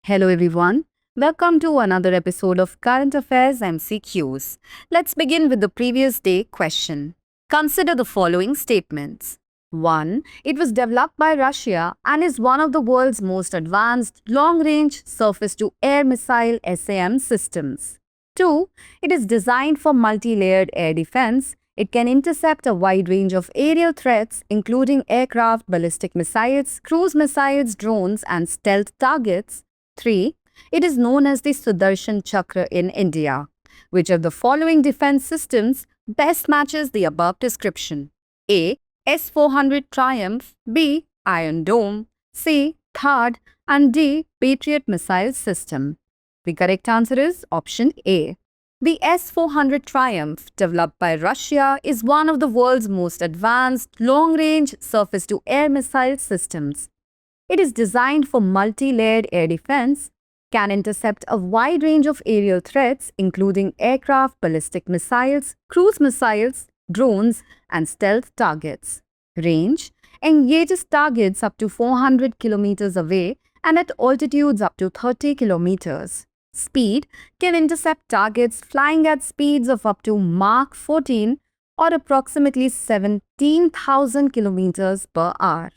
Hello everyone. Welcome to another episode of Current Affairs MCQs. Let's begin with the previous day question. Consider the following statements. 1. It was developed by Russia and is one of the world's most advanced long-range surface-to-air missile SAM systems. 2. It is designed for multi-layered air defense. It can intercept a wide range of aerial threats, including aircraft, ballistic missiles, cruise missiles, drones, and stealth targets. 3. It is known as the Sudarshan Chakra in India. Which of the following defense systems best matches the above description? A. S-400 Triumph, B. Iron Dome, C. THAAD, and D. Patriot Missile System. The correct answer is option A. The S-400 Triumph, developed by Russia, is one of the world's most advanced long-range surface-to-air missile systems. It is designed for multi-layered air defense, can intercept a wide range of aerial threats, including aircraft, ballistic missiles, cruise missiles, drones, and stealth targets. Range: engages targets up to 400 kilometers away and at altitudes up to 30 kilometers. Speed: can intercept targets flying at speeds of up to Mach 14 or approximately 17,000 kilometers per hour.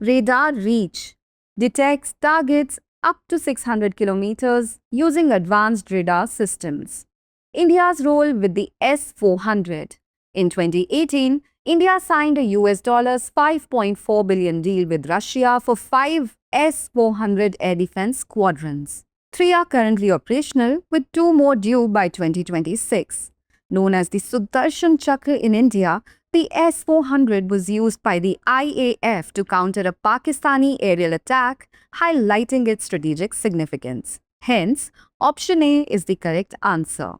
Radar reach: detects targets up to 600 kilometers using advanced radar systems. India's role with the S-400. In 2018, India signed a US $5.4 billion deal with Russia for 5 S-400 air defense squadrons. 3 are currently operational, with 2 more due by 2026. Known as the Sudarshan Chakra in India, the S-400 was used by the IAF to counter a Pakistani aerial attack, highlighting its strategic significance. Hence, option A is the correct answer.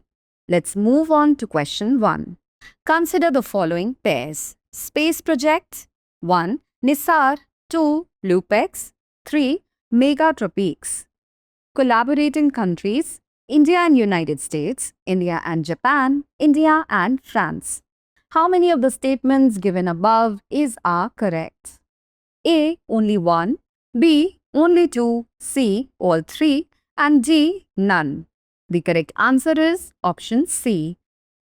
Let's move on to question 1. Consider the following pairs. Space Project. 1. NISAR. 2. LUPEX. 3. Megatropiques. Collaborating countries: India and United States, India and Japan, India and France. How many of the statements given above are correct? A. Only 1, B. Only 2, C. All 3, and D. None. The correct answer is option C.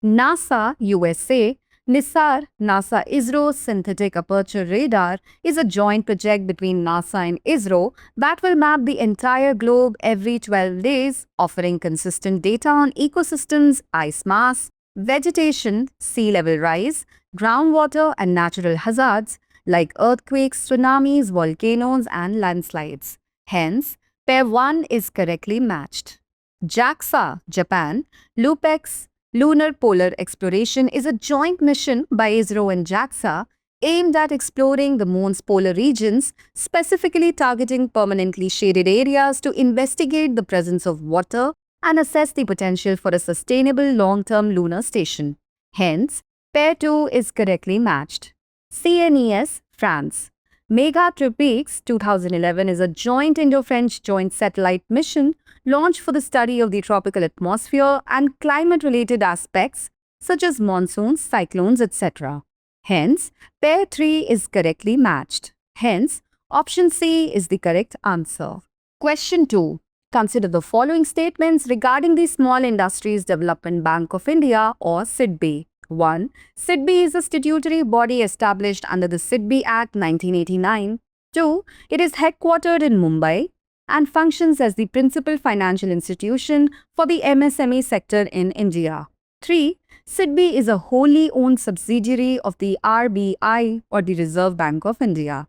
NASA USA NISAR, NASA ISRO Synthetic Aperture Radar, is a joint project between NASA and ISRO that will map the entire globe every 12 days, offering consistent data on ecosystems, ice mass, vegetation, sea level rise, groundwater, and natural hazards like earthquakes, tsunamis, volcanoes, and landslides. Hence, pair 1 is correctly matched. JAXA, Japan, LUPEX, Lunar Polar Exploration, is a joint mission by ISRO and JAXA aimed at exploring the moon's polar regions, specifically targeting permanently shaded areas to investigate the presence of water and assess the potential for a sustainable long-term lunar station. Hence, pair 2 is correctly matched. CNES, France. Megatropiques 2011 is a joint Indo-French joint satellite mission launched for the study of the tropical atmosphere and climate-related aspects such as monsoons, cyclones, etc. Hence, pair 3 is correctly matched. Hence, option C is the correct answer. Question 2. Consider the following statements regarding the Small Industries Development Bank of India or SIDBI. 1. SIDBI is a statutory body established under the SIDBI Act 1989. 2. It is headquartered in Mumbai and functions as the principal financial institution for the MSME sector in India. 3. SIDBI is a wholly owned subsidiary of the RBI or the Reserve Bank of India.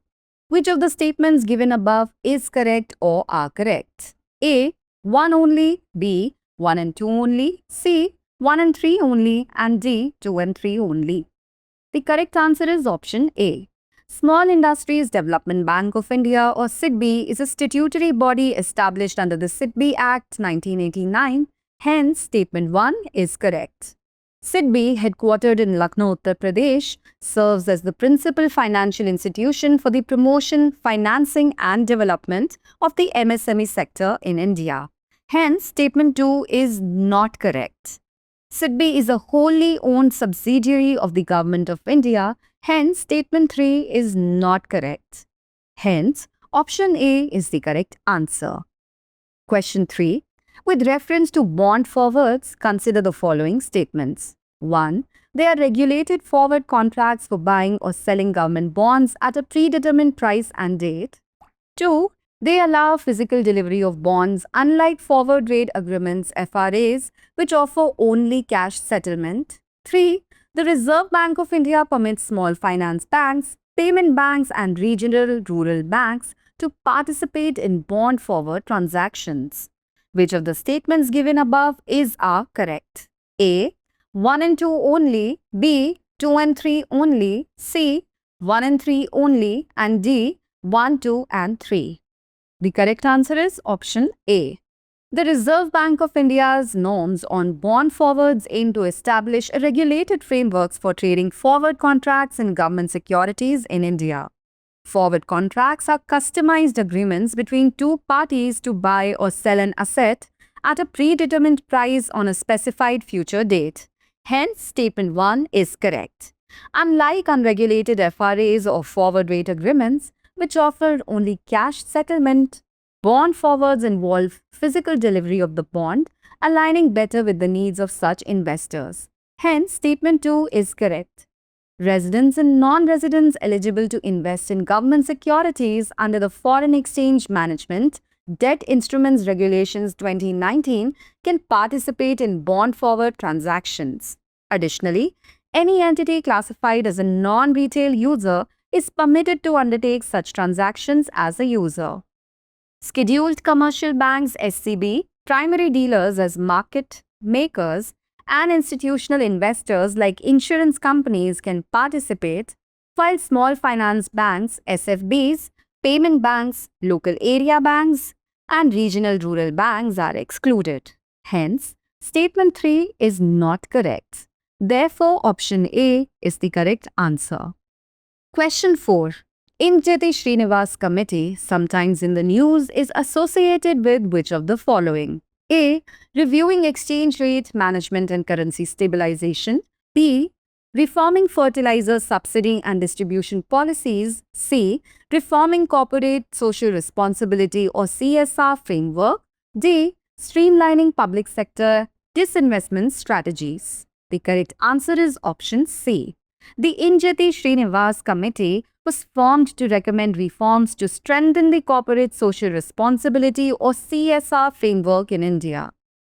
Which of the statements given above is correct or are correct? A. 1 only, B. 1 and 2 only, C. 1 and 3 only, and D. 2 and 3 only. The correct answer is option A. Small Industries Development Bank of India or SIDBI is a statutory body established under the SIDBI Act 1989. Hence, statement 1 is correct. SIDBI, headquartered in Lucknow, Uttar Pradesh, serves as the principal financial institution for the promotion, financing, and development of the MSME sector in India. Hence, statement 2 is not correct. SIDBI is a wholly owned subsidiary of the Government of India. Hence, statement 3 is not correct. Hence, option A is the correct answer. Question 3. With reference to bond forwards, consider the following statements. 1. They are regulated forward contracts for buying or selling government bonds at a predetermined price and date. 2. They allow physical delivery of bonds, unlike forward rate agreements (FRAs), which offer only cash settlement. 3. The Reserve Bank of India permits small finance banks, payment banks, and regional rural banks to participate in bond forward transactions. Which of the statements given above are correct? A. 1 and 2 only, B. 2 and 3 only, C. 1 and 3 only, and D. 1, 2, and 3. The correct answer is option A. The Reserve Bank of India's norms on bond forwards aim to establish a regulated frameworks for trading forward contracts in government securities in India. Forward contracts are customized agreements between two parties to buy or sell an asset at a predetermined price on a specified future date. Hence, statement 1 is correct. Unlike unregulated FRAs or forward rate agreements, which offer only cash settlement, bond forwards involve physical delivery of the bond, aligning better with the needs of such investors. Hence, statement 2 is correct. Residents and non-residents eligible to invest in government securities under the Foreign Exchange Management Debt Instruments Regulations 2019 can participate in bond forward transactions. Additionally, any entity classified as a non-retail user is permitted to undertake such transactions as a user. Scheduled commercial banks (SCB), primary dealers as market makers, and institutional investors like insurance companies can participate, while small finance banks (SFBs), payment banks, local area banks, and regional rural banks are excluded. Hence, statement 3 is not correct. Therefore, option A is the correct answer. Question 4. Injeti Srinivas Committee, sometimes in the news, is associated with which of the following? A. Reviewing exchange rate management and currency stabilization. B. Reforming fertilizer subsidy and distribution policies. C. Reforming corporate social responsibility or CSR framework. D. Streamlining public sector disinvestment strategies. The correct answer is option C. The Injeti Srinivas Committee was formed to recommend reforms to strengthen the corporate social responsibility or CSR framework in India.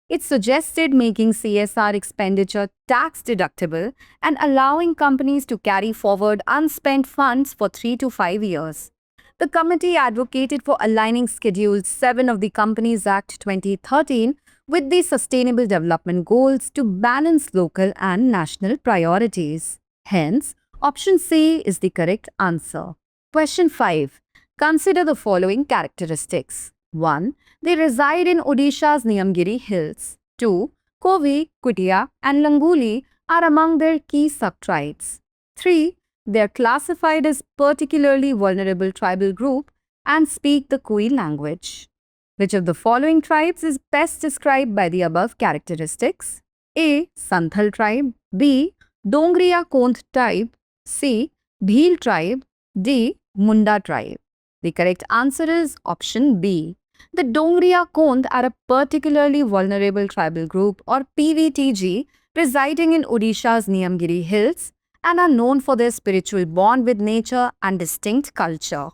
It suggested making CSR expenditure tax deductible and allowing companies to carry forward unspent funds for 3 to 5 years. The committee advocated for aligning Schedule 7 of the Companies Act 2013 with the Sustainable Development Goals to balance local and national priorities. Hence, option C is the correct answer. Question 5. Consider the following characteristics. 1. They reside in Odisha's Niyamgiri Hills. 2. Kovi, Kutia, and Languli are among their key subtribes. 3. They are classified as particularly vulnerable tribal group and speak the Kui language. Which of the following tribes is best described by the above characteristics? A. Santhal tribe. B. Dongriya Kondh tribe. C. Bhil tribe. D. Munda tribe. The correct answer is option B. The Dongriya Kondh are a particularly vulnerable tribal group or PVTG residing in Odisha's Niyamgiri Hills and are known for their spiritual bond with nature and distinct culture.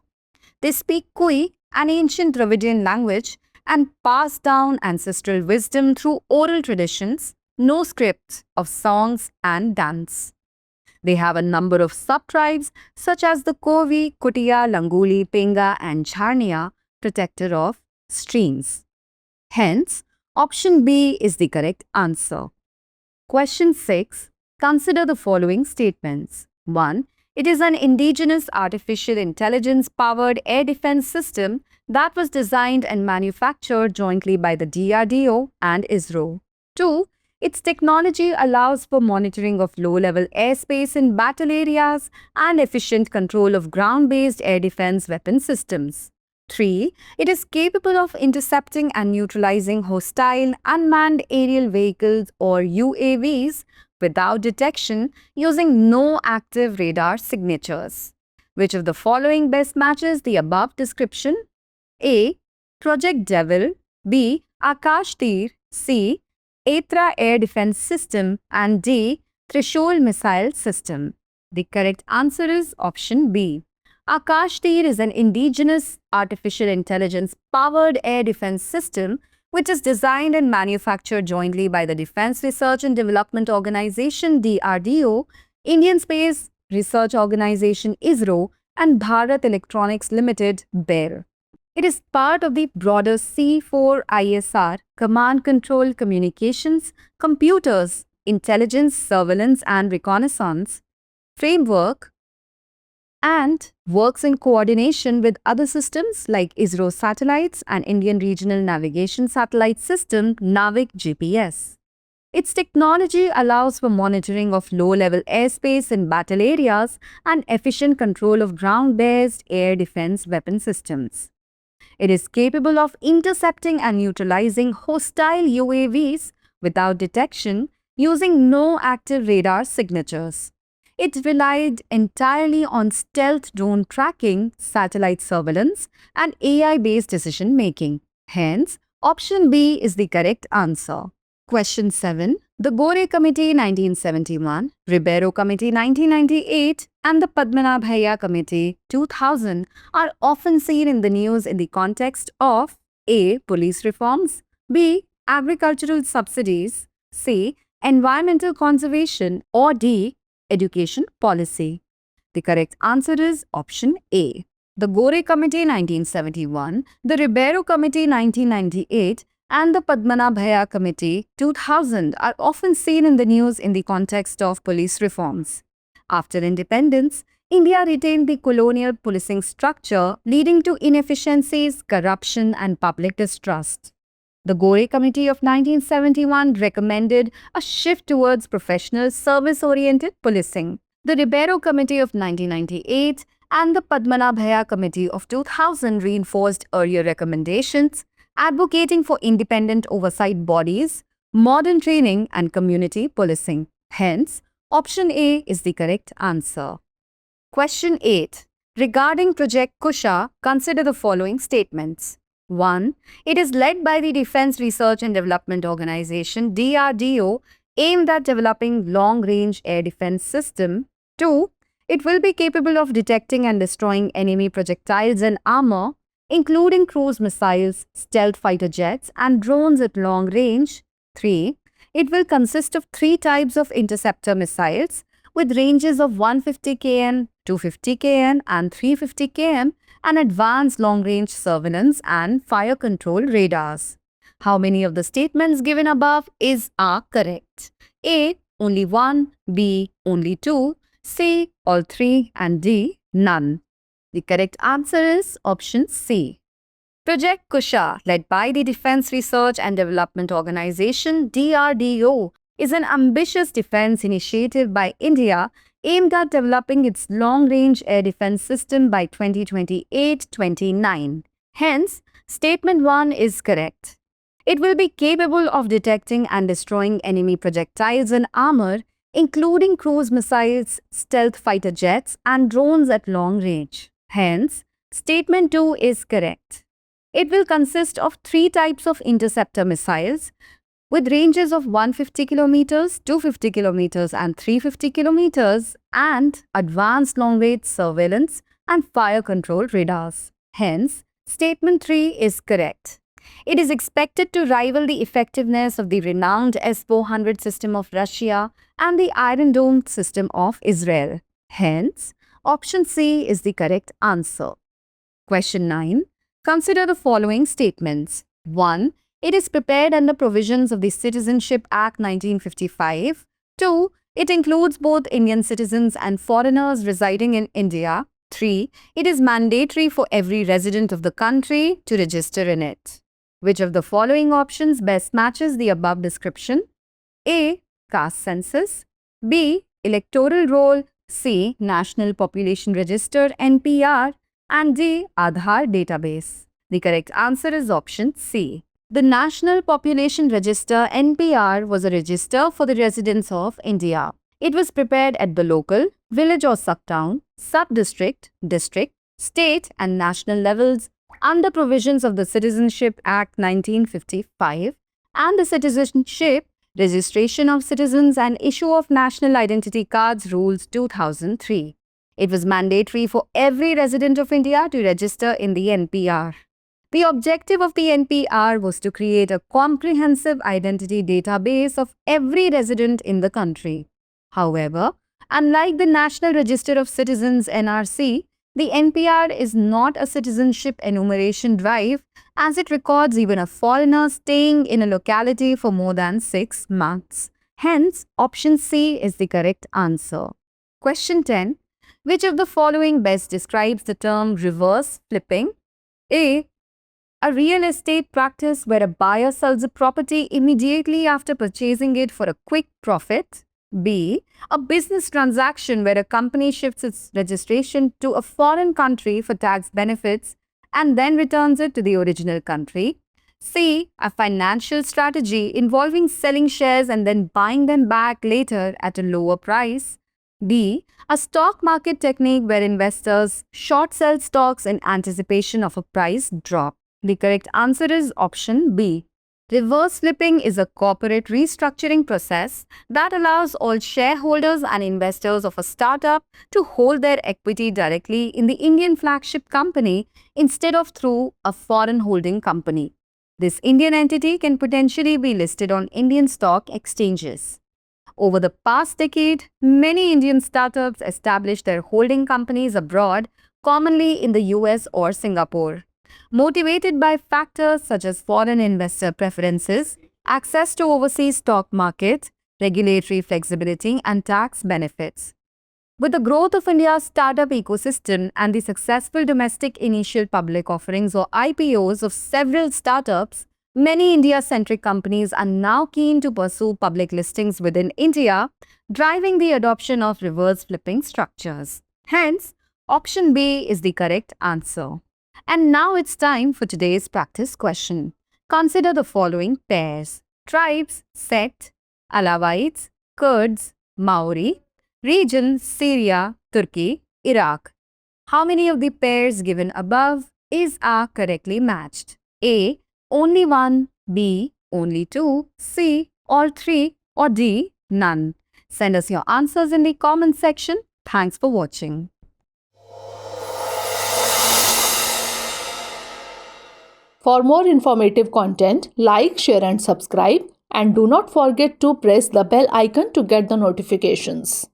They speak Kui, an ancient Dravidian language, and pass down ancestral wisdom through oral traditions, no scripts of songs and dance. They have a number of sub-tribes such as the Kovi, Kutia, Languli, Penga, and Jharnia, protector of streams. Hence, option B is the correct answer. Question 6. Consider the following statements. 1. It is an indigenous artificial intelligence-powered air defense system that was designed and manufactured jointly by the DRDO and ISRO. 2. Its technology allows for monitoring of low-level airspace in battle areas and efficient control of ground-based air defense weapon systems. 3. It is capable of intercepting and neutralizing hostile unmanned aerial vehicles or UAVs without detection using no active radar signatures. Which of the following best matches the above description? A. Project Devil. B. Akash Tir, C. Etra Air Defense System, and D. Trishul Missile System. The correct answer is option B. Akash Tir is an indigenous artificial intelligence powered air defense system which is designed and manufactured jointly by the Defense Research and Development Organization DRDO, Indian Space Research Organization ISRO, and Bharat Electronics Limited BEL. It is part of the broader C4ISR Command Control Communications, Computers, Intelligence, Surveillance and Reconnaissance framework and works in coordination with other systems like ISRO satellites and Indian Regional Navigation Satellite System NAVIC GPS. Its technology allows for monitoring of low-level airspace in battle areas and efficient control of ground-based air defense weapon systems. It is capable of intercepting and neutralizing hostile UAVs without detection using no active radar signatures. It relied entirely on stealth drone tracking, satellite surveillance, and AI-based decision-making. Hence, option B is the correct answer. Question 7. The Gore Committee 1971, Ribeiro Committee 1998, and the Padmanabhaiah Committee 2000 are often seen in the news in the context of A. Police reforms, B. Agricultural subsidies, C. Environmental conservation, or D. Education policy. The correct answer is option A. The Gore Committee 1971, the Ribeiro Committee 1998, and the Padmanabhaiah Committee 2000 are often seen in the news in the context of police reforms. After independence, India retained the colonial policing structure, leading to inefficiencies, corruption, and public distrust. The Gore Committee of 1971 recommended a shift towards professional, service-oriented policing. The Ribeiro Committee of 1998 and the Padmanabhaiah Committee of 2000 reinforced earlier recommendations, advocating for independent oversight bodies, modern training, and community policing. Hence, option A is the correct answer. Question 8. Regarding Project Kusha, consider the following statements. 1. It is led by the Defense Research and Development Organization DRDO, aimed at developing long-range air defense system. 2. It will be capable of detecting and destroying enemy projectiles and armor, including cruise missiles, stealth fighter jets, and drones at long range. 3. It will consist of 3 types of interceptor missiles with ranges of 150 km, 250 km, and 350 km, and advanced long-range surveillance and fire control radars. How many of the statements given above are correct? A. Only 1, B. Only 2, C. All 3, and D. None. The correct answer is option C. Project Kusha, led by the Defense Research and Development Organization DRDO, is an ambitious defense initiative by India aimed at developing its long-range air defense system by 2028-29. Hence, statement 1 is correct. It will be capable of detecting and destroying enemy projectiles and armor, including cruise missiles, stealth fighter jets, and drones at long range. Hence, statement 2 is correct. It will consist of 3 types of interceptor missiles with ranges of 150 kilometers, 250 kilometers, and 350 kilometers, and advanced long-range surveillance and fire control radars. Hence, statement 3 is correct. It is expected to rival the effectiveness of the renowned S-400 system of Russia and the Iron Dome system of Israel. Hence, option C is the correct answer. Question 9. Consider the following statements. 1. It is prepared under provisions of the Citizenship Act 1955. 2. It includes both Indian citizens and foreigners residing in India. 3. It is mandatory for every resident of the country to register in it. Which of the following options best matches the above description? A. Caste census. B. Electoral roll. C. National Population Register NPR. And D. Aadhaar database. The correct answer is option C. The National Population Register NPR was a register for the residents of India. It was prepared at the local, village or sub-town, sub-district, district, state and national levels under provisions of the Citizenship Act 1955 and the Citizenship, Registration of Citizens and Issue of National Identity Cards Rules 2003. It was mandatory for every resident of India to register in the NPR. The objective of the NPR was to create a comprehensive identity database of every resident in the country. However, unlike the National Register of Citizens (NRC), the NPR is not a citizenship enumeration drive, as it records even a foreigner staying in a locality for more than 6 months. Hence, option C is the correct answer. Question 10. Which of the following best describes the term reverse flipping? A real estate practice where a buyer sells a property immediately after purchasing it for a quick profit. B. A business transaction where a company shifts its registration to a foreign country for tax benefits and then returns it to the original country. C. A financial strategy involving selling shares and then buying them back later at a lower price. D. A stock market technique where investors short sell stocks in anticipation of a price drop. The correct answer is option B. Reverse flipping is a corporate restructuring process that allows all shareholders and investors of a startup to hold their equity directly in the Indian flagship company instead of through a foreign holding company. This Indian entity can potentially be listed on Indian stock exchanges. Over the past decade, many Indian startups established their holding companies abroad, commonly in the US or Singapore. Motivated by factors such as foreign investor preferences, access to overseas stock market, regulatory flexibility, and tax benefits. With the growth of India's startup ecosystem and the successful domestic initial public offerings or IPOs of several startups, many India-centric companies are now keen to pursue public listings within India, driving the adoption of reverse flipping structures. Hence, option B is the correct answer. And now it's time for today's practice question. Consider the following pairs: tribes, Set, Alawites, Kurds, Maori, region Syria, Turkey, Iraq. How many of the pairs given above are correctly matched? A. Only one, B. Only two, C. All three, or D. None. Send us your answers in the comment section. Thanks for watching. For more informative content, like, share and subscribe, and do not forget to press the bell icon to get the notifications.